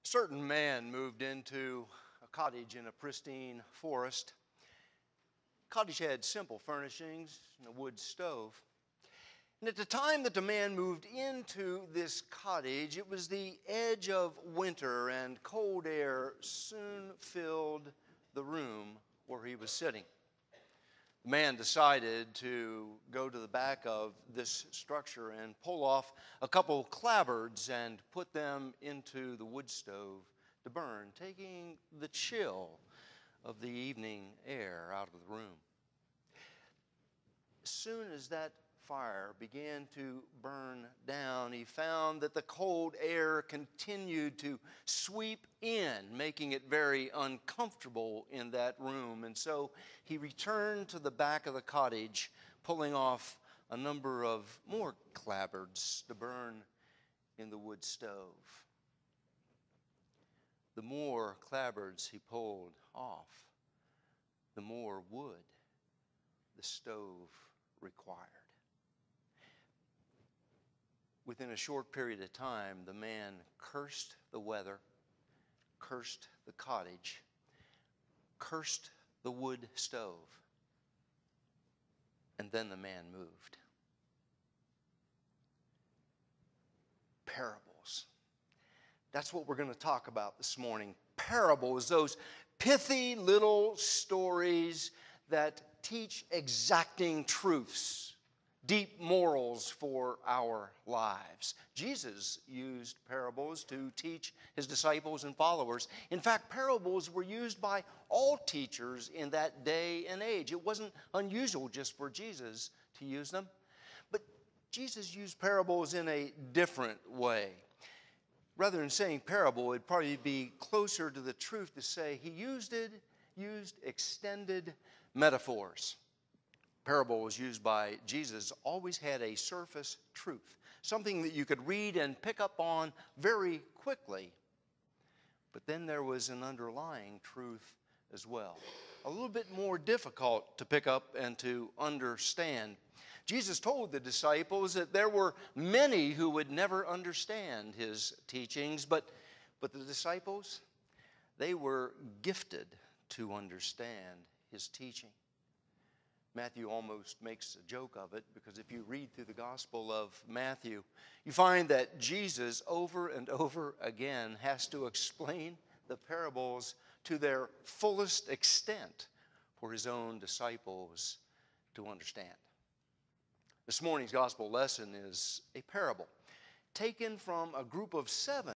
A certain man moved into a cottage in a pristine forest. The cottage had simple furnishings and a wood stove. And at the time that the man moved into this cottage, it was the edge of winter, and cold air soon filled the room where he was sitting. The man decided to go to the back of this structure and pull off a couple clapboards and put them into the wood stove to burn, taking the chill of the evening air out of the room. As soon as that fire began to burn down, he found that the cold air continued to sweep in, making it very uncomfortable in that room. And so he returned to the back of the cottage, pulling off a number of more clapboards to burn in the wood stove. The more clapboards he pulled off, the more wood the stove required. Within a short period of time, the man cursed the weather, cursed the cottage, cursed the wood stove, and then the man moved. Parables. That's what we're going to talk about this morning. Parables, those pithy little stories that teach exacting truths, deep morals for our lives. Jesus used parables to teach his disciples and followers. In fact, parables were used by all teachers in that day and age. It wasn't unusual just for Jesus to use them. But Jesus used parables in a different way. Rather than saying parable, it'd probably be closer to the truth to say he used extended metaphors. Parables used by Jesus always had a surface truth, something that you could read and pick up on very quickly. But then there was an underlying truth as well, a little bit more difficult to pick up and to understand. Jesus told the disciples that there were many who would never understand his teachings, but the disciples, they were gifted to understand his teaching. Matthew almost makes a joke of it, because if you read through the Gospel of Matthew, you find that Jesus over and over again has to explain the parables to their fullest extent for his own disciples to understand. This morning's Gospel lesson is a parable taken from a group of 7